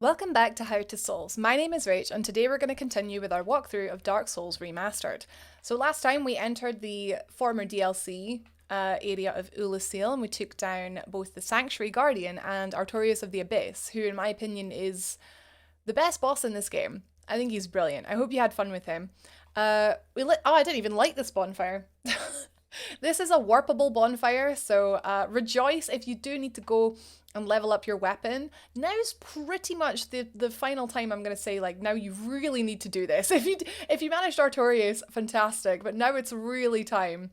Welcome back to How to Souls. My name is Rach and today we're going to continue with our walkthrough of Dark Souls Remastered. So last time we entered the former DLC area of Oolacile and we took down both the Sanctuary Guardian and Artorias of the Abyss, who in my opinion is the best boss in this game. I think he's brilliant. I hope you had fun with him. I didn't even light this bonfire. This is a warpable bonfire, so rejoice if you do need to go and level up your weapon. Now's pretty much the final time I'm going to say, like, now you really need to do this. If you managed Artorias, fantastic, but now it's really time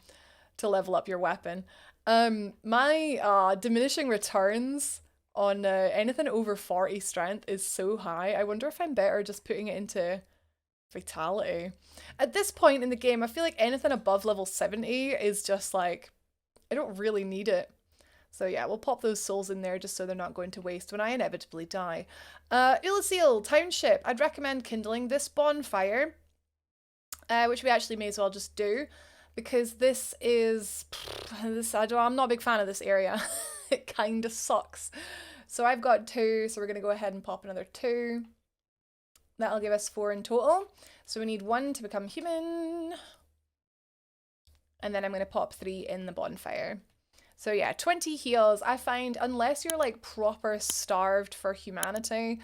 to level up your weapon. My diminishing returns on anything over 40 strength is so high. I wonder if I'm better just putting it into Fatality. At this point in the game, I feel like anything above level 70 is just like, I don't really need it. So yeah, we'll pop those souls in there just so they're not going to waste when I inevitably die. Oolacile Township. I'd recommend kindling this bonfire, which we actually may as well just do, because I'm not a big fan of this area. It kind of sucks. So I've got 2, so we're going to go ahead and pop another 2. That'll give us 4 in total. So we need 1 to become human. And then I'm going to pop 3 in the bonfire. So yeah, 20 heals. I find unless you're like proper starved for humanity,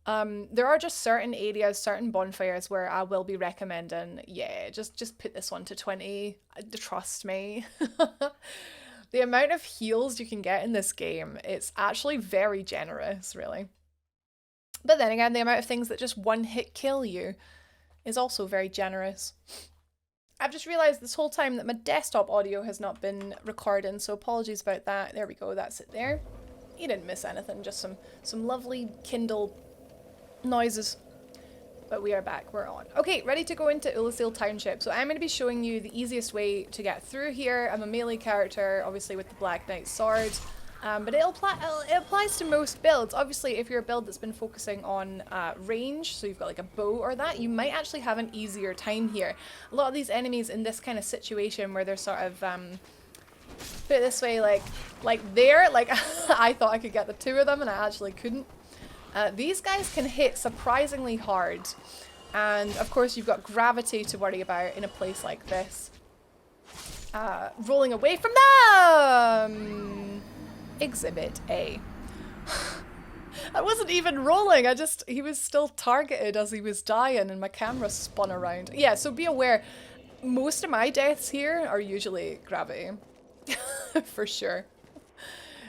there are just certain areas, certain bonfires where I will be recommending, yeah, just put this one to 20. Trust me. The amount of heals you can get in this game, it's actually very generous, really. But then again, the amount of things that just one hit kill you is also very generous. I've just realised this whole time that my desktop audio has not been recording, so apologies about that. There we go, that's it there. You didn't miss anything, just some lovely Kindle noises. But we are back, we're on. Okay, ready to go into Oolacile Township. So I'm going to be showing you the easiest way to get through here. I'm a melee character, obviously with the Black Knight sword. But it applies to most builds. Obviously, if you're a build that's been focusing on range, so you've got like a bow or that, you might actually have an easier time here. A lot of these enemies in this kind of situation where they're sort of, put it this way, like there, like I thought I could get the 2 of them and I actually couldn't. These guys can hit surprisingly hard. And of course you've got gravity to worry about in a place like this. Rolling away from them! Exhibit A. I wasn't even rolling, he was still targeted as he was dying and my camera spun around. Yeah, so be aware, most of my deaths here are usually gravity. For sure.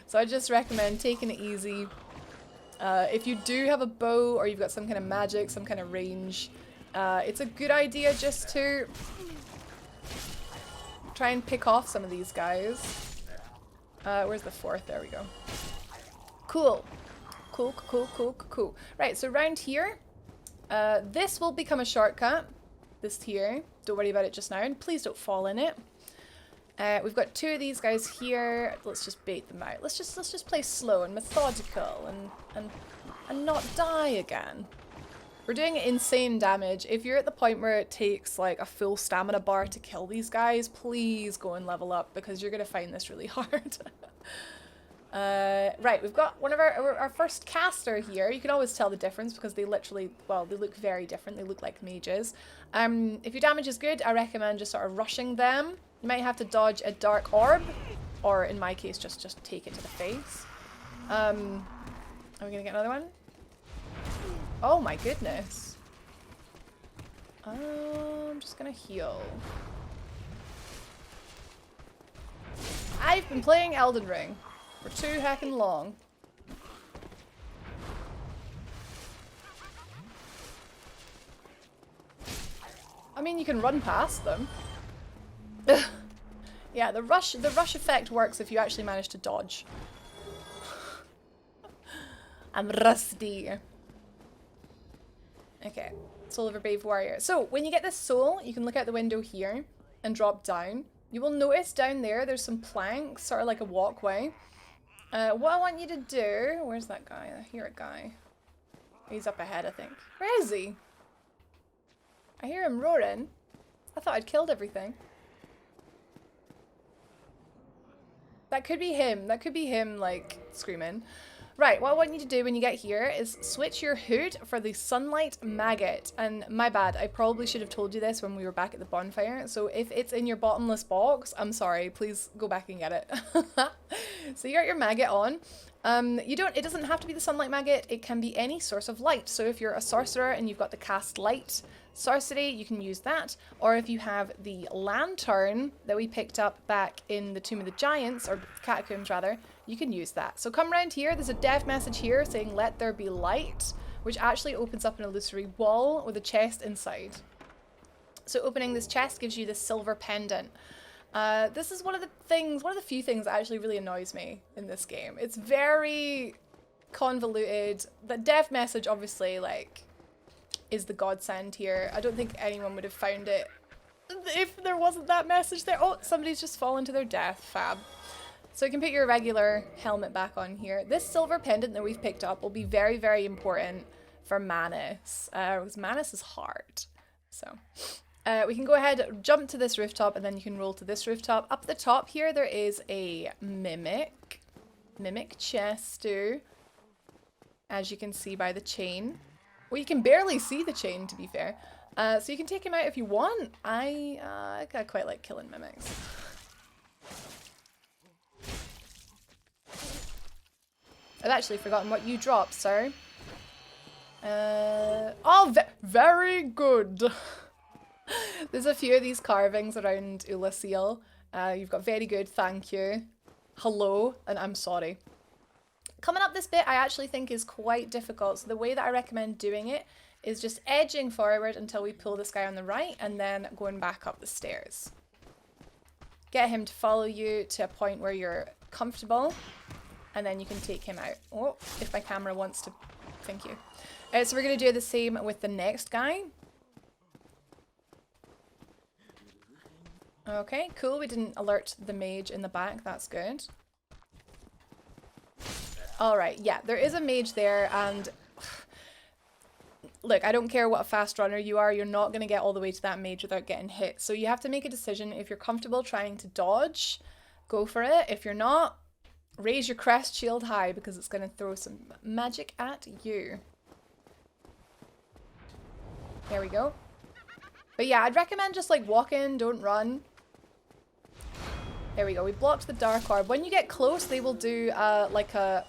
So I just recommend taking it easy. If you do have a bow or you've got some kind of magic, some kind of range, it's a good idea just to try and pick off some of these guys. Where's the 4th? There we go. Cool. Cool. Right, so around here, this will become a shortcut. This here. Don't worry about it just now, and please don't fall in it. We've got 2 of these guys here. Let's just bait them out. Let's just play slow and methodical and not die again. We're doing insane damage. If you're at the point where it takes like a full stamina bar to kill these guys, please go and level up because you're going to find this really hard. Right, we've got one of our first caster here. You can always tell the difference because they literally, well, they look very different. They look like mages. If your damage is good, I recommend just sort of rushing them. You might have to dodge a dark orb, or in my case, just take it to the face. Are we going to get another one? Oh my goodness. I'm just gonna heal. I've been playing Elden Ring for too heckin' long. I mean, you can run past them. Yeah, the rush effect works if you actually manage to dodge. I'm rusty. Okay, Soul of a Brave Warrior. So, when you get this soul, you can look out the window here and drop down. You will notice down there's some planks, sort of like a walkway. What I want you to do... Where's that guy? I hear a guy. He's up ahead, I think. Where is he? I hear him roaring. I thought I'd killed everything. That could be him. That could be him, like, screaming. Right, what I want you to do when you get here is switch your hood for the sunlight maggot. And my bad, I probably should have told you this when we were back at the bonfire. So if it's in your bottomless box, I'm sorry, please go back and get it. So you got your maggot on. It doesn't have to be the sunlight maggot, it can be any source of light. So if you're a sorcerer and you've got the cast light sorcery, you can use that. Or if you have the lantern that we picked up back in the Tomb of the Giants, or Catacombs rather, you can use that. So come around here, there's a dev message here saying let there be light, which actually opens up an illusory wall with a chest inside. So opening this chest gives you this silver pendant. This is one of the few things that actually really annoys me in this game. It's very convoluted. The dev message obviously like is the godsend here. I don't think anyone would have found it if there wasn't that message there. Oh, somebody's just fallen to their death. Fab. So you can put your regular helmet back on here. This silver pendant that we've picked up will be very, very important for Manus. Because Manus is hard. So we can go ahead, jump to this rooftop, and then you can roll to this rooftop. Up the top here, there is a mimic chest too, as you can see by the chain. Well, you can barely see the chain, to be fair. So you can take him out if you want. I quite like killing mimics. I've actually forgotten what you dropped, sir. Oh, very good. There's a few of these carvings around Oolacile. You've got very good, thank you, hello, and I'm sorry. Coming up this bit I actually think is quite difficult, so the way that I recommend doing it is just edging forward until we pull this guy on the right and then going back up the stairs. Get him to follow you to a point where you're comfortable, and then you can take him out. Oh, if my camera wants to, thank you. So we're going to do the same with the next guy. Okay, cool. We didn't alert the mage in the back. That's good. Alright, yeah, there is a mage there, and look, I don't care what a fast runner you are, you're not going to get all the way to that mage without getting hit. So you have to make a decision. If you're comfortable trying to dodge, go for it. If you're not, raise your crest shield high because it's going to throw some magic at you. There we go. But yeah, I'd recommend just like walk in, don't run. There we go. We blocked the dark orb. When you get close, they will do like a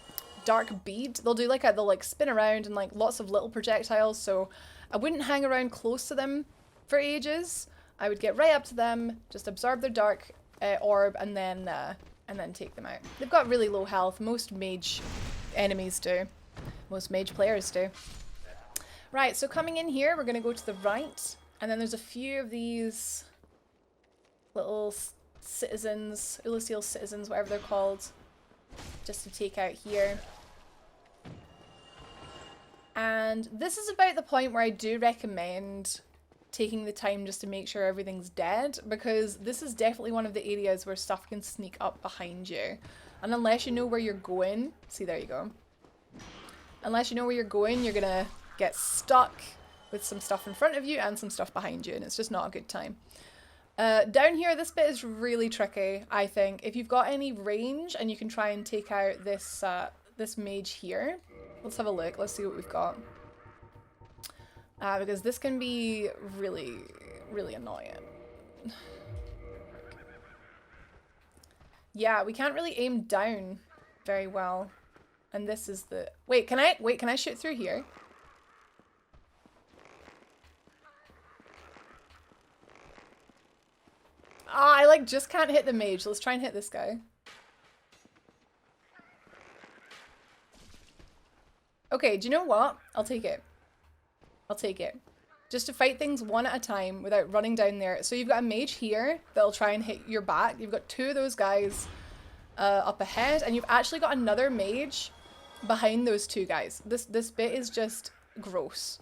dark bead. They'll do like they'll like spin around and like lots of little projectiles. So I wouldn't hang around close to them for ages. I would get right up to them, just absorb their dark orb, and then take them out. They've got really low health. Most mage enemies do. Most mage players do. Right, so coming in here, we're going to go to the right, and then there's a few of these little citizens, Oolacile citizens, whatever they're called, just to take out here. And this is about the point where I do recommend taking the time just to make sure everything's dead, because this is definitely one of the areas where stuff can sneak up behind you. And unless you know where you're going, see, there you go. Unless you know where you're going, you're gonna get stuck with some stuff in front of you and some stuff behind you, and it's just not a good time. Down here, this bit is really tricky, I think. If you've got any range and you can try and take out this this mage here. Let's have a look. Let's see what we've got. Because this can be really, really annoying. Yeah, we can't really aim down very well. And this is the... Wait, can I shoot through here? Ah, I like just can't hit the mage. Let's try and hit this guy. Okay, do you know what? I'll take it. I'll take it. Just to fight things one at a time without running down there. So you've got a mage here that'll try and hit your back. You've got two of those guys up ahead, and you've actually got another mage behind those two guys. This bit is just gross.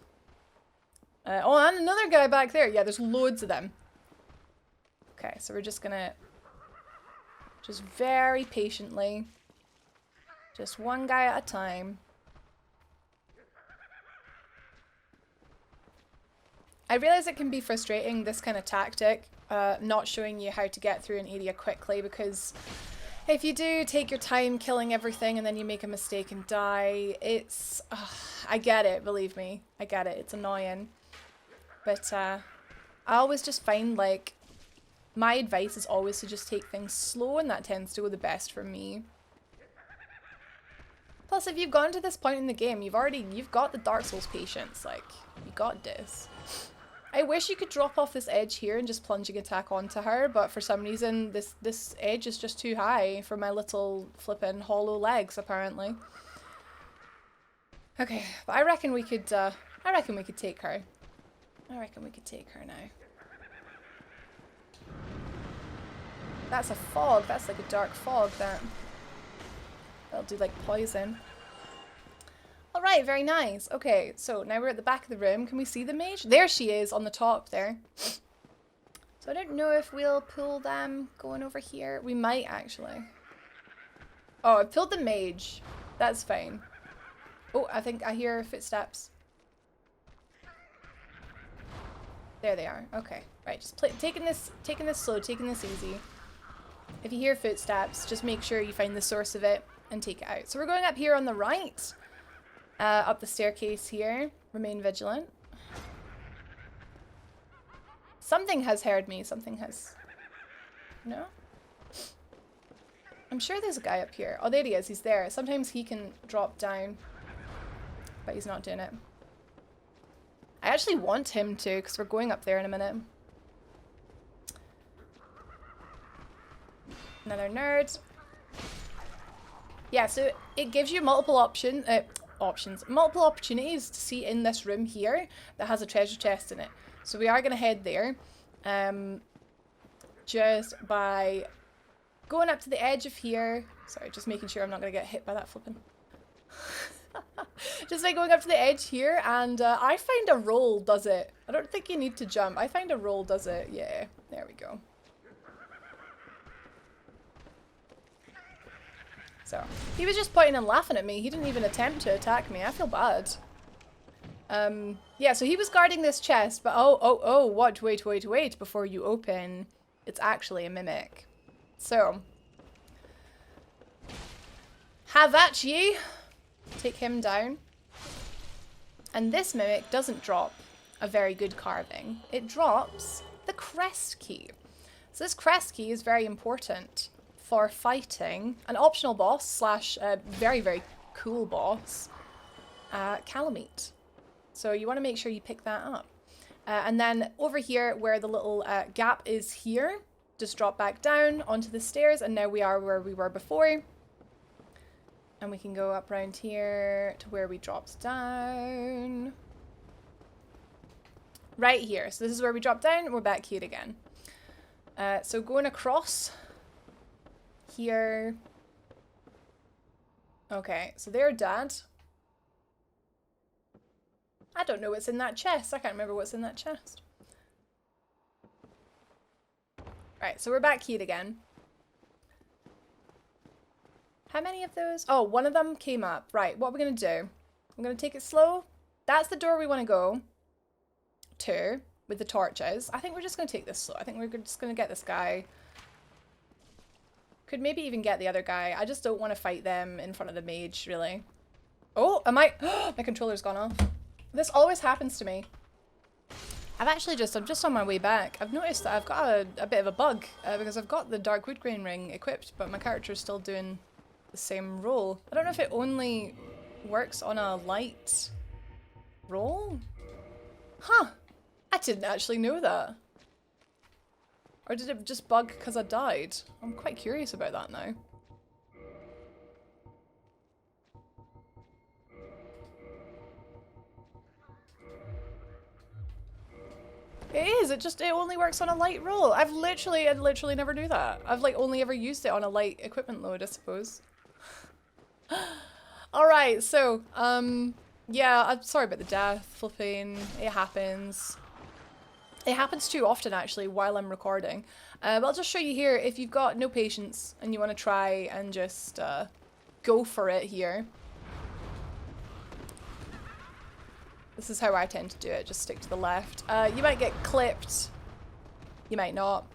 Oh, and another guy back there. Yeah, there's loads of them. Okay, so we're just gonna just very patiently, just one guy at a time. I realize it can be frustrating, this kind of tactic, not showing you how to get through an area quickly, because If you do take your time killing everything and then you make a mistake and die, it's... I get it, believe me. I get it. It's annoying. But I always just find, like, my advice is always to just take things slow, and that tends to go the best for me. Plus, if you've gotten to this point in the game, you've got the Dark Souls patience. Like, you got this. I wish you could drop off this edge here and just plunging attack onto her, but for some reason this edge is just too high for my little flippin' hollow legs, apparently. Okay, but I reckon we could take her. I reckon we could take her now. That's a fog. That's like a dark fog. That'll do like poison. Alright, very nice. Okay, so now we're at the back of the room. Can we see the mage? There she is on the top there. So I don't know if we'll pull them going over here. We might actually. Oh, I pulled the mage. That's fine. Oh, I think I hear footsteps. There they are. Okay, right. Just taking this slow, taking this easy. If you hear footsteps, just make sure you find the source of it and take it out. So we're going up here on the right. Up the staircase here. Remain vigilant. Something has heard me. Something has... No? I'm sure there's a guy up here. Oh, there he is. He's there. Sometimes he can drop down. But he's not doing it. I actually want him to, because we're going up there in a minute. Another nerd. Yeah, so it gives you multiple multiple opportunities to see in this room here that has a treasure chest in it. So we are going to head there. Just by going up to the edge of here. Sorry, just making sure I'm not going to get hit by that flipping. Just by going up to the edge here, and I find a roll does it. I don't think you need to jump. I find a roll does it. Yeah, there we go. So, he was just pointing and laughing at me. He didn't even attempt to attack me. I feel bad. Yeah, so he was guarding this chest, but what? Wait, before you open, it's actually a mimic. So, have at ye. Take him down. And this mimic doesn't drop a very good carving. It drops the crest key. So this crest key is very important for fighting an optional boss slash very, very cool boss, Calamite. So you want to make sure you pick that up. And then over here where the little gap is here, just drop back down onto the stairs, and now we are where we were before. And we can go up around here to where we dropped down. Right here. So this is where we dropped down, and we're back here again. So going across here. Okay, so they're dead. I don't know what's in that chest. I can't remember what's in that chest. Right, so we're back here again. How many of those? Oh, one of them came up. Right, what are we going to do? I'm going to take it slow. That's the door we want to go to with the torches. I think we're just going to take this slow. I think we're just going to get this guy. Could maybe even get the other guy. I just don't want to fight them in front of the mage, really. Oh, am I? My controller's gone off. This always happens to me. I'm just on my way back. I've noticed that I've got a bit of a bug because I've got the Dark Woodgrain ring equipped, but my character's still doing the same roll. I don't know if it only works on a light roll. Huh. I didn't actually know that. Or did it just bug because I died? I'm quite curious about that now. It is, it only works on a light roll. I literally never knew that. I've like only ever used it on a light equipment load, I suppose. Alright, so, yeah, I'm sorry about the death, flipping, it happens. It happens too often, actually, while I'm recording. But I'll just show you here, if you've got no patience and you want to try and just go for it here. This is how I tend to do it, just stick to the left. You might get clipped. You might not.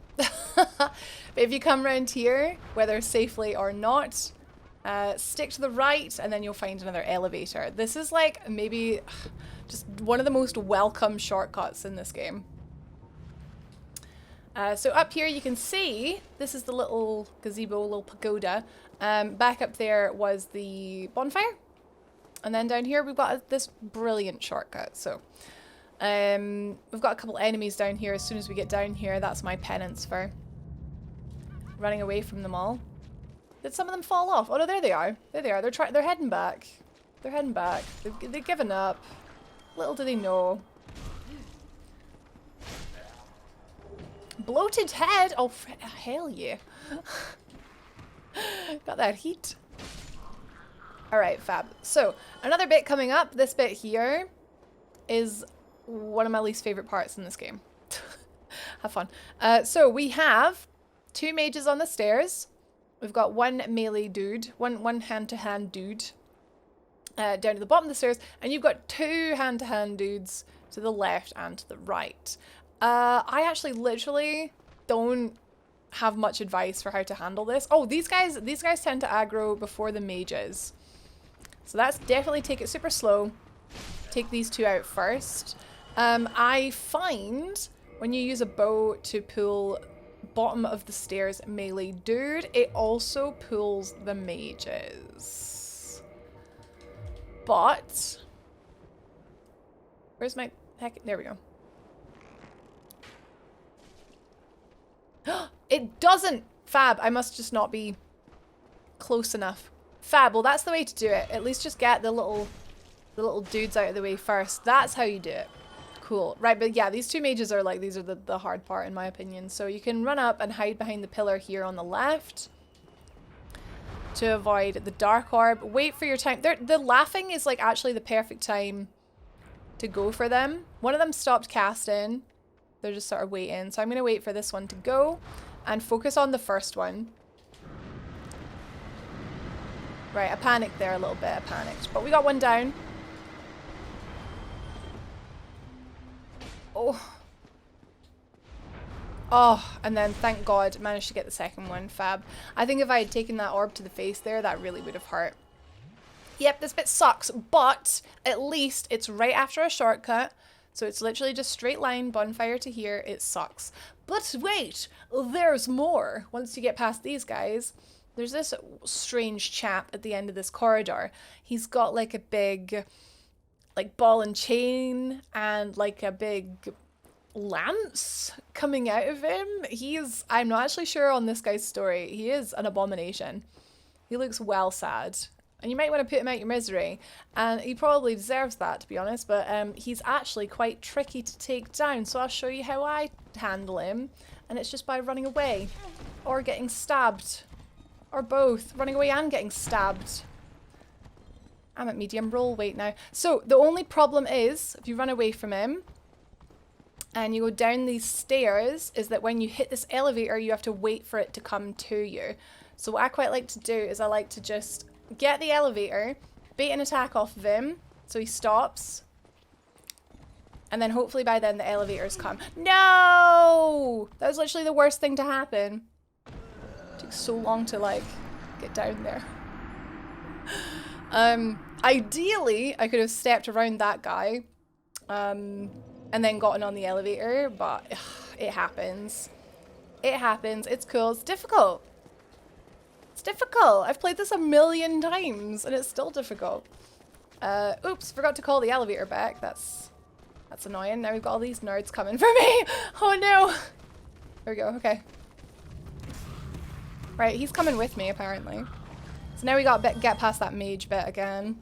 But if you come around here, whether safely or not, stick to the right and then you'll find another elevator. This is like maybe just one of the most welcome shortcuts in this game. So up here you can see, this is the little gazebo, little pagoda. Back up there was the bonfire. And then down here we've got this brilliant shortcut. So we've got a couple enemies down here. As soon as we get down here, that's my penance for running away from them all. Did some of them fall off? Oh no, there they are. There they are. They're heading back. They're heading back. They've given up. Little do they know. Bloated head? Oh, hell yeah. Got that heat. Alright, fab. So, another bit coming up. This bit here is one of my least favorite parts in this game. Have fun. So, we have 2 mages on the stairs. We've got 1 melee dude, one hand-to-hand dude down to the bottom of the stairs. And you've got 2 hand-to-hand dudes to the left and to the right. I actually literally don't have much advice for how to handle this. Oh, these guys tend to aggro before the mages. So that's definitely take it super slow. Take these 2 out first. I find when you use a bow to pull bottom of the stairs melee dude, it also pulls the mages. But where's my heck? There we go. It doesn't! Fab, I must just not be close enough. Fab, well that's the way to do it. At least just get the little dudes out of the way first. That's how you do it. Cool. Right, but yeah, these 2 mages are like, these are the hard part in my opinion. So you can run up and hide behind the pillar here on the left to avoid the dark orb. Wait for your time. The laughing is like actually the perfect time to go for them. One of them stopped casting. They're just sort of waiting. So I'm going to wait for this one to go and focus on the first one. Right, I panicked there a little bit. I panicked. But we got one down. Oh. Oh, and then thank God managed to get the second one. Fab. I think if I had taken that orb to the face there, that really would have hurt. Yep, this bit sucks, but at least it's right after a shortcut. So it's literally just straight line, bonfire to here. It sucks. But wait, there's more. Once you get past these guys, there's this strange chap at the end of this corridor. He's got like a big, like ball and chain and like a big lance coming out of him. I'm not actually sure on this guy's story. He is an abomination. He looks well sad. And you might want to put him out your misery. And he probably deserves that, to be honest. But he's actually quite tricky to take down. So I'll show you how I handle him. And it's just by running away. Or getting stabbed. Or both. Running away and getting stabbed. I'm at medium roll weight now. So the only problem is, if you run away from him, and you go down these stairs, is that when you hit this elevator, you have to wait for it to come to you. So what I quite like to do is I like to just get the elevator, bait an attack off of him, so he stops. And then hopefully by then the elevators come. No! That was literally the worst thing to happen. It took so long to like get down there. Ideally, I could have stepped around that guy and then gotten on the elevator, but it happens. It happens. It's cool. It's difficult. It's difficult. I've played this a million times and it's still difficult. Oops, forgot to call the elevator back. That's annoying. Now we've got all these nerds coming for me. Oh no. There we go. Okay. Right, he's coming with me apparently. So now we got to get past that mage bit again.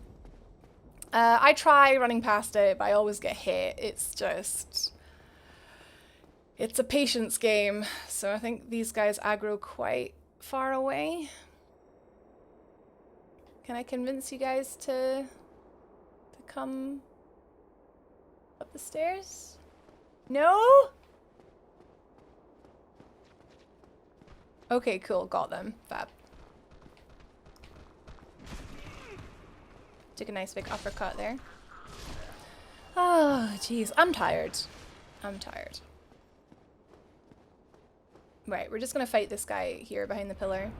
I try running past it, but I always get hit. It's just... It's a patience game. So I think these guys aggro quite far away. Can I convince you guys to come up the stairs? No? Okay, cool. Got them. Fab. Took a nice big uppercut there. Oh, jeez. I'm tired. I'm tired. Right, we're just gonna fight this guy here behind the pillar.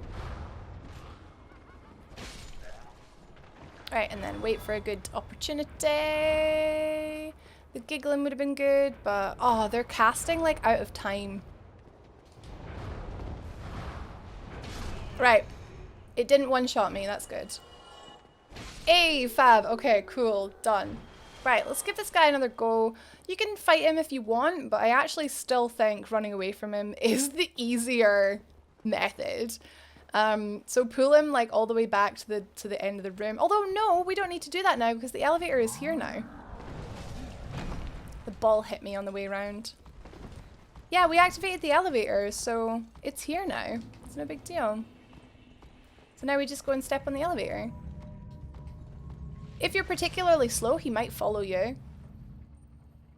Alright, and then wait for a good opportunity. The giggling would have been good, but oh, they're casting like out of time. Right. It didn't one-shot me, that's good. Hey, fab. Okay, cool. Done. Right, let's give this guy another go. You can fight him if you want, but I actually still think running away from him is the easier method. So pull him like all the way back to the end of the room. Although no, we don't need to do that now because the elevator is here now. The ball hit me on the way around. Yeah, we activated the elevator, so it's here now. It's no big deal. So now we just go and step on the elevator. If you're particularly slow, he might follow you.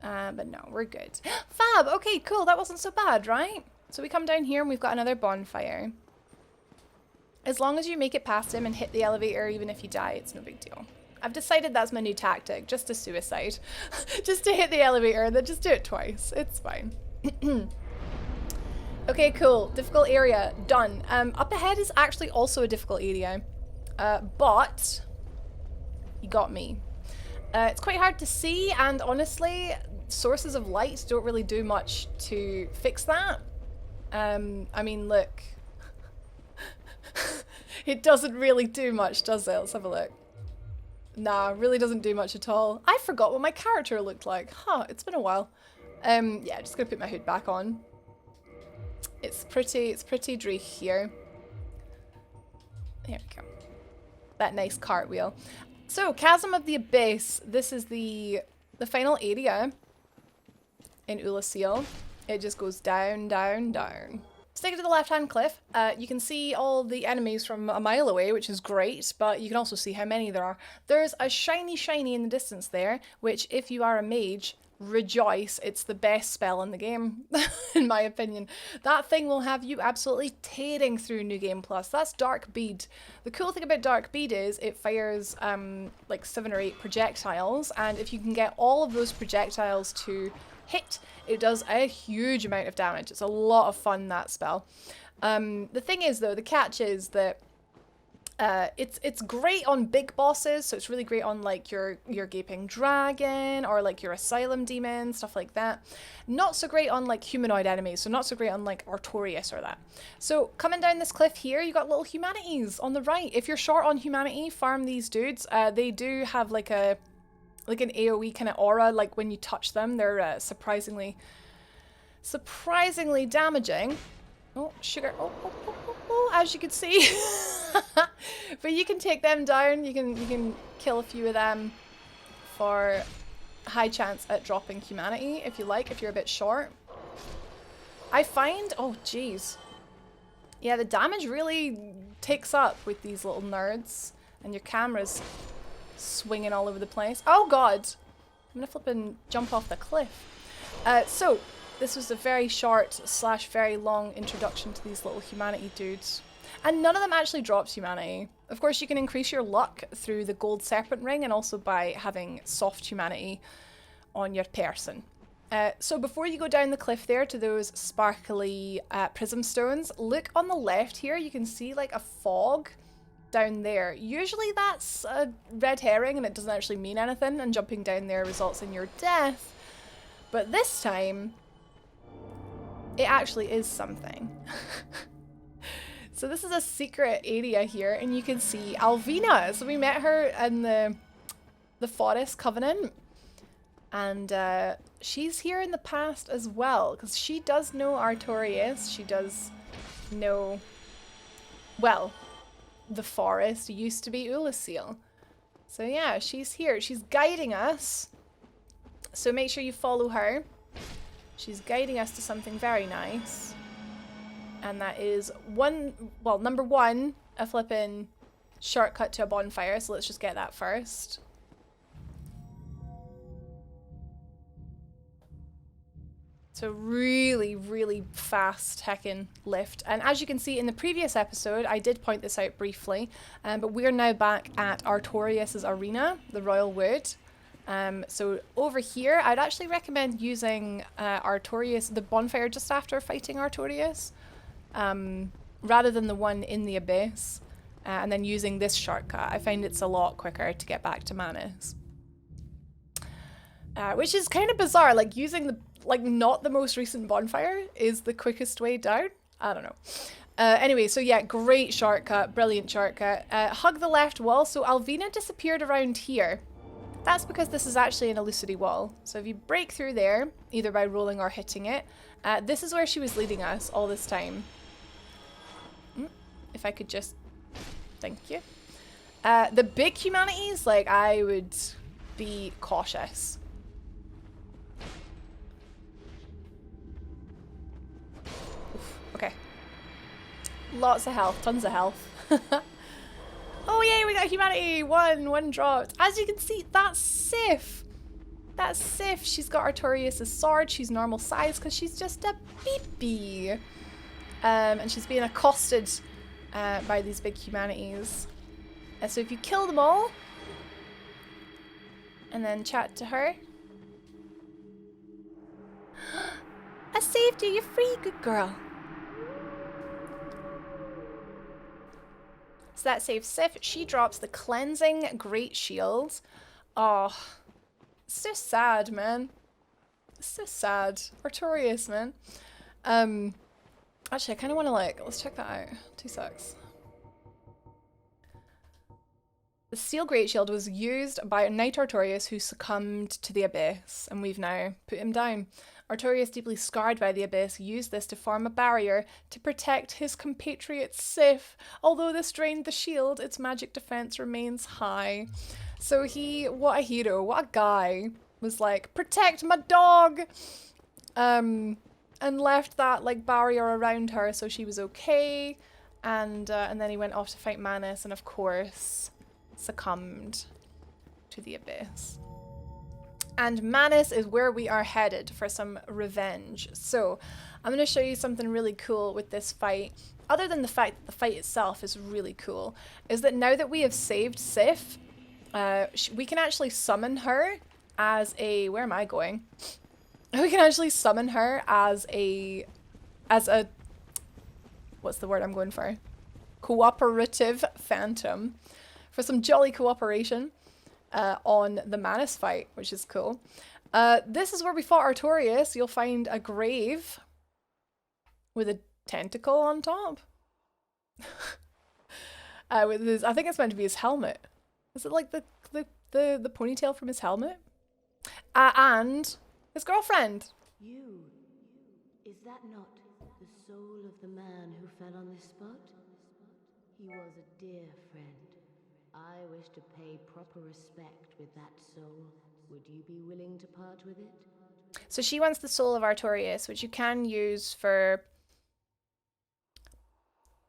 But no, we're good. Fab! Okay, cool. That wasn't so bad, right? So we come down here and we've got another bonfire. As long as you make it past him and hit the elevator, even if you die, it's no big deal. I've decided that's my new tactic, just a suicide. Just to hit the elevator and then just do it twice. It's fine. Okay, cool. Difficult area. Done. Up ahead is actually also a difficult area. But you got me. It's quite hard to see, and honestly, sources of light don't really do much to fix that. I mean, look. It doesn't really do much, does it? Let's have a look. Nah, really doesn't do much at all. I forgot what my character looked like. Huh, it's been a while. Yeah, just gonna put my hood back on. It's pretty dreary here. There we go. That nice cartwheel. So, Chasm of the Abyss. This is the final area in Oolacile. It just goes down, down, down. Sticking to the left-hand cliff, you can see all the enemies from a mile away, which is great, but you can also see how many there are. There's a shiny in the distance there, which if you are a mage, rejoice, it's the best spell in the game, in my opinion. That thing will have you absolutely tearing through New Game Plus. That's Dark Bead. The cool thing about Dark Bead is it fires like 7 or 8 projectiles, and if you can get all of those projectiles to hit, it does a huge amount of damage. It's a lot of fun, that spell. The thing is though, the catch is that it's great on big bosses, so it's really great on like your gaping dragon or like your asylum demon, stuff like that. Not so great on like humanoid enemies, so not so great on like Artorias or that. So coming down this cliff here, you got little humanities on the right. If you're short on humanity, farm these dudes. They do have like an AoE kind of aura, like when you touch them, they're surprisingly damaging. Oh, sugar. Oh, as you can see. But you can take them down. You can kill a few of them for high chance at dropping humanity, if you like, if you're a bit short. I find, oh geez. Yeah, the damage really takes up with these little nerds, and your camera's swinging all over the place. Oh god! I'm gonna flip and jump off the cliff. So, this was a very short / very long introduction to these little humanity dudes. And none of them actually drops humanity. Of course, you can increase your luck through the gold serpent ring and also by having soft humanity on your person. So before you go down the cliff there to those sparkly prism stones, look on the left here. You can see like a fog down there. Usually that's a red herring and it doesn't actually mean anything, and jumping down there results in your death. But this time, it actually is something. So this is a secret area here, and you can see Alvina. So we met her in the Forest Covenant, and she's here in the past as well, because she does know Artorias. She does know, well, the forest used to be Oolacile. So yeah, she's here. She's guiding us. So make sure you follow her. She's guiding us to something very nice. And that is number one, a flippin' shortcut to a bonfire. So let's just get that first. So really, really fast heckin' lift. And as you can see in the previous episode, I did point this out briefly, but we're now back at Artorias' arena, the Royal Wood. So over here, I'd actually recommend using Artorias, the bonfire, just after fighting Artorias. rather than the one in the abyss, and then using this shortcut. I find it's a lot quicker to get back to Manus. Which is kind of bizarre, like using the, like not the most recent bonfire is the quickest way down. I don't know. Anyway, so yeah, great shortcut, brilliant shortcut. Hug the left wall, so Alvina disappeared around here. That's because this is actually an Oolacile wall. So if you break through there, either by rolling or hitting it, this is where she was leading us all this time. If I could just, thank you. The big humanities, like I would be cautious. Okay. Lots of health, tons of health. Oh yay, we got humanity! One dropped. As you can see, that's Sif. That's Sif. She's got Artorius' sword. She's normal size because she's just a baby. And she's being accosted by these big humanities. And so if you kill them all, and then chat to her. I saved you, you're free, good girl. So that saves Sif. She drops the cleansing great shield. Oh, it's so sad, man. It's so sad. Artorius, man. Actually, I kind of want to like, let's check that out. 2 secs. The steel great shield was used by Knight Artorius who succumbed to the abyss, and we've now put him down. Artorius, deeply scarred by the abyss, used this to form a barrier to protect his compatriot Sif. Although this drained the shield, its magic defense remains high. So he, what a hero, what a guy, was like, protect my dog! And left that like barrier around her so she was okay. And then he went off to fight Manus and of course succumbed to the abyss. And Manus is where we are headed for some revenge. So I'm going to show you something really cool with this fight. Other than the fact that the fight itself is really cool, is that now that we have saved Sif, we can actually summon her as a... Where am I going? We can actually summon her as a... What's the word I'm going for? Cooperative phantom. For some jolly cooperation. On the Manus fight, which is cool. This is where we fought Artorius. You'll find a grave with a tentacle on top. With his, I think it's meant to be his helmet. Is it like the ponytail from his helmet? And his girlfriend. You, is that not the soul of the man who fell on this spot? He was a dear friend. I wish to pay proper respect with that soul. Would you be willing to part with it? So she wants the soul of Artorius, which you can use for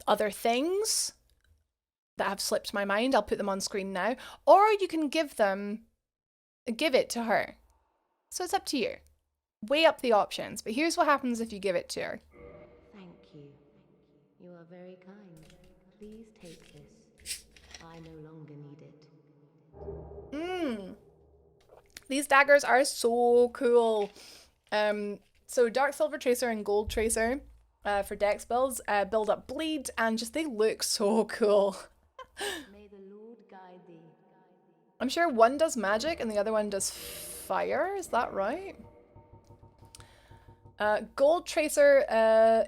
other things that have slipped my mind. I'll put them on screen now. Or you can give it to her. So it's up to you. Weigh up the options. But here's what happens if you give it to her. Thank you. You are very kind. Please take this. I no longer need it. These daggers are so cool. So Dark Silver Tracer and Gold Tracer for dex builds build up bleed, and just they look so cool. May the Lord guide thee. I'm sure one does magic and the other one does fire. Is that right? Gold Tracer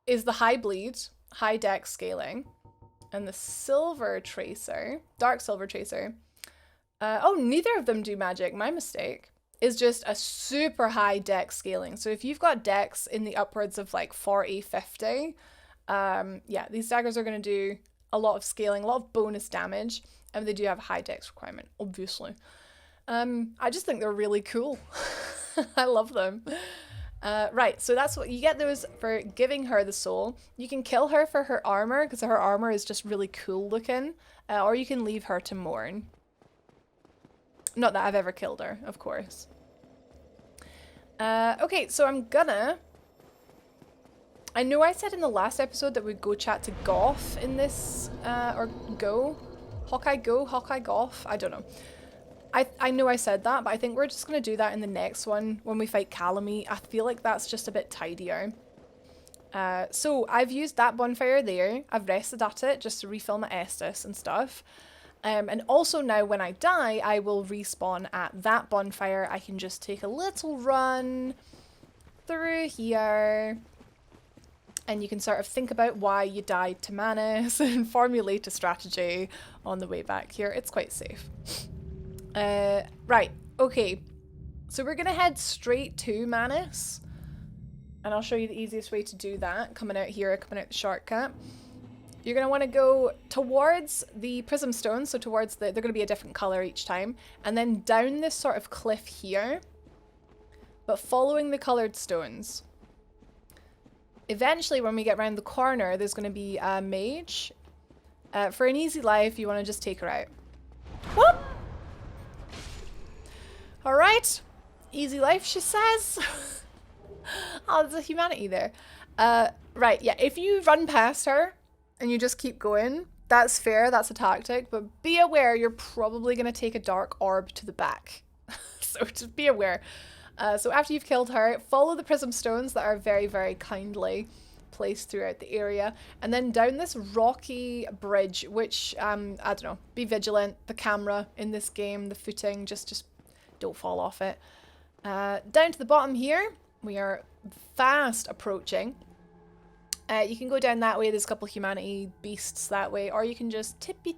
is the high bleed, high dex scaling. And the Silver Tracer, Dark Silver Tracer, oh, neither of them do magic, my mistake, is just a super high dex scaling. So if you've got dex in the upwards of like 40, 50, yeah, these daggers are going to do a lot of scaling, a lot of bonus damage, and they do have a high dex requirement, obviously. I just think they're really cool. I love them. Right, so that's what you get those for giving her the soul. You can kill her for her armor because her armor is just really cool looking, or you can leave her to mourn. Not that I've ever killed her, of course. Okay, so I know I said in the last episode that we'd go chat to Goff in this, or Go? Hawkeye Go? Hawkeye Goff? I don't know. I know I said that, but I think we're just going to do that in the next one when we fight Calamite. I feel like that's just a bit tidier. So I've used that bonfire there. I've rested at it just to refill my Estus and stuff. And also now when I die, I will respawn at that bonfire. I can just take a little run through here. And you can sort of think about why you died to Manus and formulate a strategy on the way back here. It's quite safe. Right, okay. So we're going to head straight to Manus. And I'll show you the easiest way to do that. Coming out here, coming out the shortcut. You're going to want to go towards the prism stones. So towards they're going to be a different color each time. And then down this sort of cliff here. But following the colored stones. Eventually, when we get around the corner, there's going to be a mage. For an easy life, you want to just take her out. Whoop! Alright. Easy life, she says. Oh, there's a humanity there. Right, yeah, if you run past her and you just keep going, that's fair, that's a tactic, but be aware you're probably going to take a dark orb to the back. So just be aware. So after you've killed her, follow the prism stones that are very, very kindly placed throughout the area. And then down this rocky bridge, which, I don't know, be vigilant. The camera in this game, the footing, just don't fall off it. Down to the bottom here, we are fast approaching. You can go down that way, there's a couple humanity beasts that way, or you can just tippy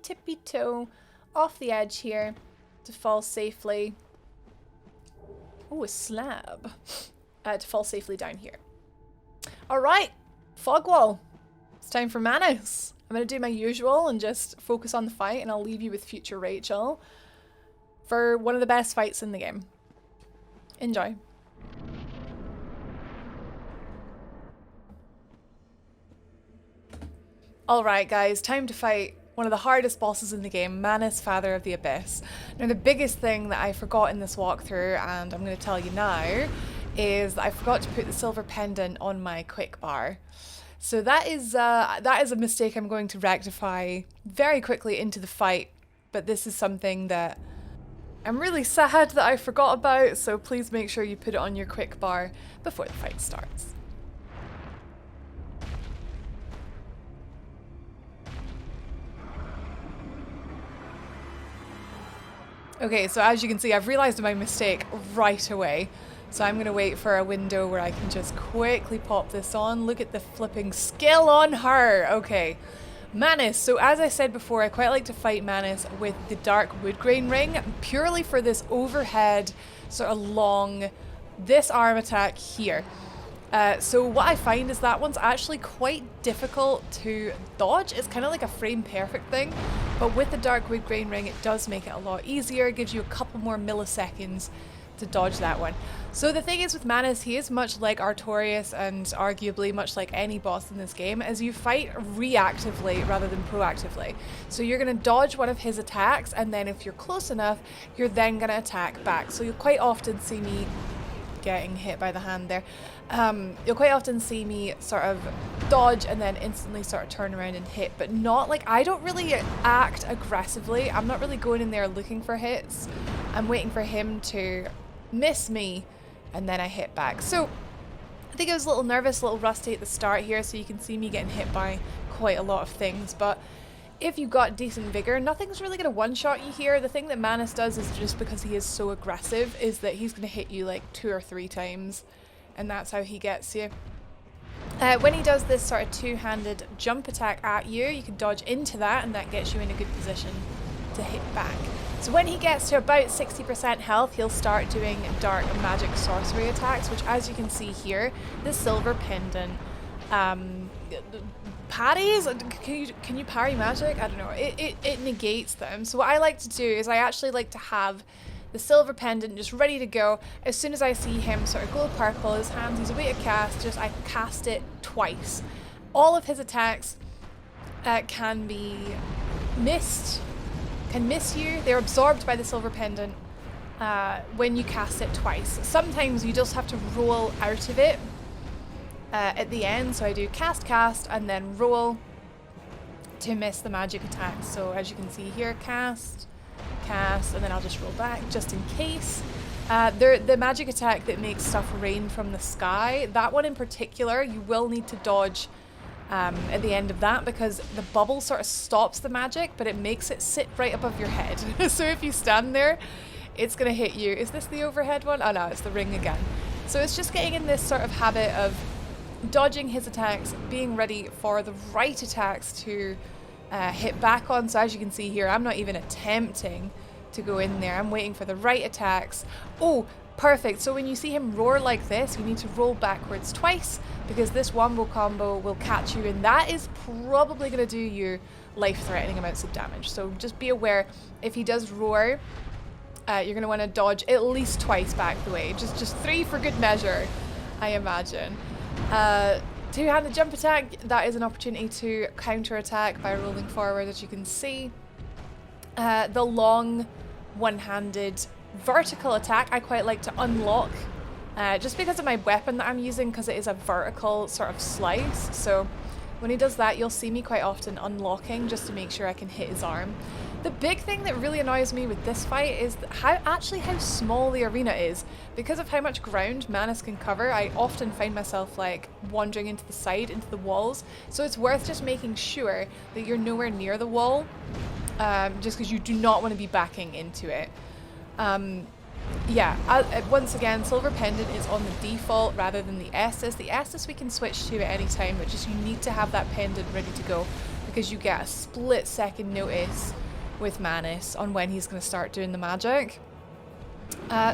toe off the edge here to fall safely. Oh, a slab. To fall safely down here. Alright, fog wall. It's time for Manus. I'm going to do my usual and just focus on the fight, and I'll leave you with future Rachel for one of the best fights in the game. Enjoy. Alright guys, time to fight one of the hardest bosses in the game, Manus, Father of the Abyss. Now the biggest thing that I forgot in this walkthrough, and I'm going to tell you now, is that I forgot to put the silver pendant on my quick bar. So that is a mistake I'm going to rectify very quickly into the fight, but this is something that I'm really sad that I forgot about, so please make sure you put it on your quick bar before the fight starts. Okay, so as you can see, I've realised my mistake right away. So I'm going to wait for a window where I can just quickly pop this on. Look at the flipping skill on her. Okay, Manus. So as I said before, I quite like to fight Manus with the Dark Woodgrain Ring, purely for this overhead, sort of long, this arm attack here. So what I find is that one's actually quite difficult to dodge. It's kind of like a frame perfect thing, but with the Dark Woodgrain Ring it does make it a lot easier. It gives you a couple more milliseconds to dodge that one. So the thing is with Manus, he is much like Artorias and arguably much like any boss in this game, as you fight reactively rather than proactively. So you're going to dodge one of his attacks, and then if you're close enough, you're then going to attack back. So you'll quite often see me getting hit by the hand there. You'll quite often see me sort of dodge and then instantly sort of turn around and hit, but not like, I don't really act aggressively. I'm not really going in there looking for hits. I'm waiting for him to miss me and then I hit back. So I think I was a little nervous, a little rusty at the start here, so you can see me getting hit by quite a lot of things, but if you've got decent vigor, nothing's really going to one-shot you here. The thing that Manus does is, just because he is so aggressive, is that he's going to hit you like 2 or 3 times, and that's how he gets you. When he does this sort of two-handed jump attack at you, you can dodge into that, and that gets you in a good position to hit back. So when he gets to about 60% health, he'll start doing dark magic sorcery attacks, which, as you can see here, the silver pendant parries? Can you parry magic? I don't know. It negates them. So what I like to do is I actually like to have the silver pendant just ready to go. As soon as I see him sort of glow purple, his hands, he's away to cast, just I cast it twice. All of his attacks can be missed, can miss you. They're absorbed by the silver pendant when you cast it twice. Sometimes you just have to roll out of it at the end, so I do cast, and then roll to miss the magic attack. So as you can see here, cast, and then I'll just roll back just in case. The magic attack that makes stuff rain from the sky, that one in particular, you will need to dodge at the end of that because the bubble sort of stops the magic, but it makes it sit right above your head. So if you stand there, it's going to hit you. Is this the overhead one? Oh no, it's the ring again. So it's just getting in this sort of habit of dodging his attacks, being ready for the right attacks to hit back on. So as you can see here, I'm not even attempting to go in there. I'm waiting for the right attacks. Oh, perfect. So when you see him roar like this, you need to roll backwards twice because this wombo combo will catch you, and that is probably going to do you life-threatening amounts of damage. So just be aware, if he does roar, you're going to want to dodge at least twice back the way. Just 3 for good measure, I imagine. Two-handed jump attack, that is an opportunity to counter-attack by rolling forward, as you can see. The long one-handed vertical attack I quite like to unlock, just because of my weapon that I'm using, because it is a vertical sort of slice. So when he does that, you'll see me quite often unlocking just to make sure I can hit his arm. The big thing that really annoys me with this fight is how small the arena is. Because of how much ground Manus can cover, I often find myself like wandering into the side, into the walls. So it's worth just making sure that you're nowhere near the wall, just because you do not want to be backing into it. Once again, Silver Pendant is on the default rather than the Estus. The Estus we can switch to at any time, but just you need to have that pendant ready to go because you get a split-second notice with Manus on when he's going to start doing the magic.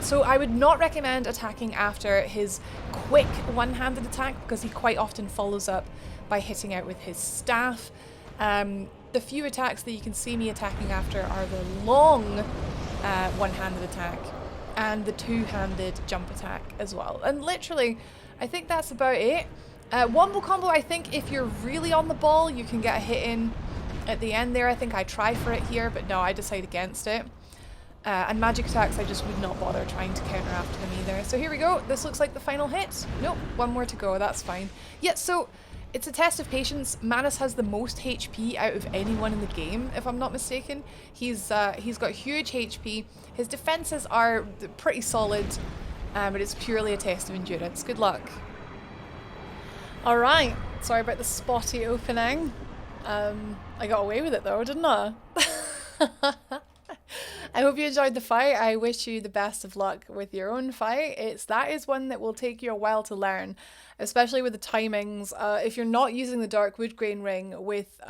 So I would not recommend attacking after his quick one-handed attack because he quite often follows up by hitting out with his staff. The few attacks that you can see me attacking after are the long one-handed attack and the two-handed jump attack as well. And literally, I think that's about it. Wombo combo, I think if you're really on the ball, you can get a hit in at the end there. I think I try for it here, but no, I decide against it. And magic attacks, I just would not bother trying to counter after them either. So here we go. This looks like the final hit. Nope, one more to go. That's fine. Yeah, so it's a test of patience. Manus has the most HP out of anyone in the game, if I'm not mistaken. He's got huge HP. His defenses are pretty solid, but it's purely a test of endurance. Good luck. All right. Sorry about the spotty opening. I got away with it though, didn't I? I hope you enjoyed the fight. I wish you the best of luck with your own fight. That is one that will take you a while to learn, especially with the timings. If you're not using the Dark Wood Grain Ring with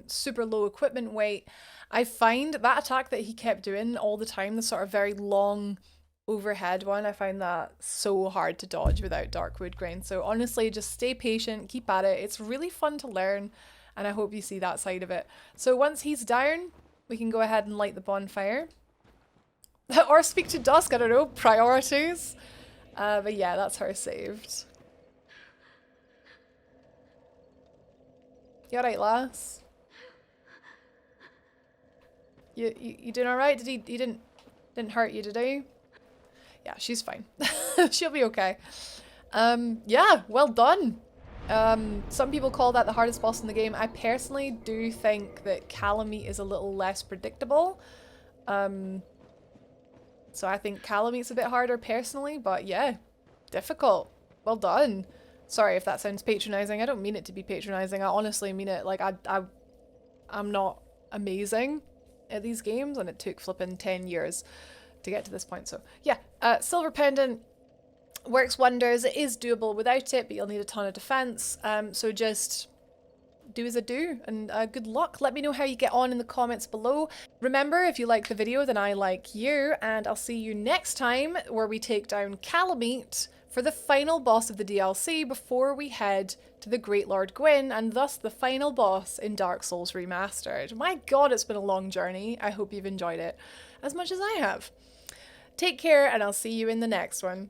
super low equipment weight, I find that attack that he kept doing all the time, the sort of very long overhead one, I find that so hard to dodge without Dark Wood Grain. So honestly, just stay patient, keep at it. It's really fun to learn, and I hope you see that side of it. So once he's down, we can go ahead and light the bonfire. Or speak to Dusk, I don't know, priorities. But yeah, that's her saved. You alright, lass? You doing alright? He didn't hurt you, did he? Yeah, she's fine. She'll be okay. Yeah, well done. Some people call that the hardest boss in the game. I personally do think that Calamite is a little less predictable. So I think Calamate's a bit harder personally, but yeah, difficult. Well done. Sorry if that sounds patronizing. I don't mean it to be patronizing. I honestly mean it. Like I'm not amazing at these games, and it took flipping 10 years to get to this point. So yeah, Silver Pendant works wonders. It is doable without it, but you'll need a ton of defense. So just do as I do, and good luck. Let me know how you get on in the comments below. Remember, if you like the video, then I like you, and I'll see you next time where we take down Calamite for the final boss of the DLC before we head to the Great Lord Gwyn, and thus the final boss in Dark Souls Remastered. My god, it's been a long journey. I hope you've enjoyed it as much as I have. Take care, and I'll see you in the next one.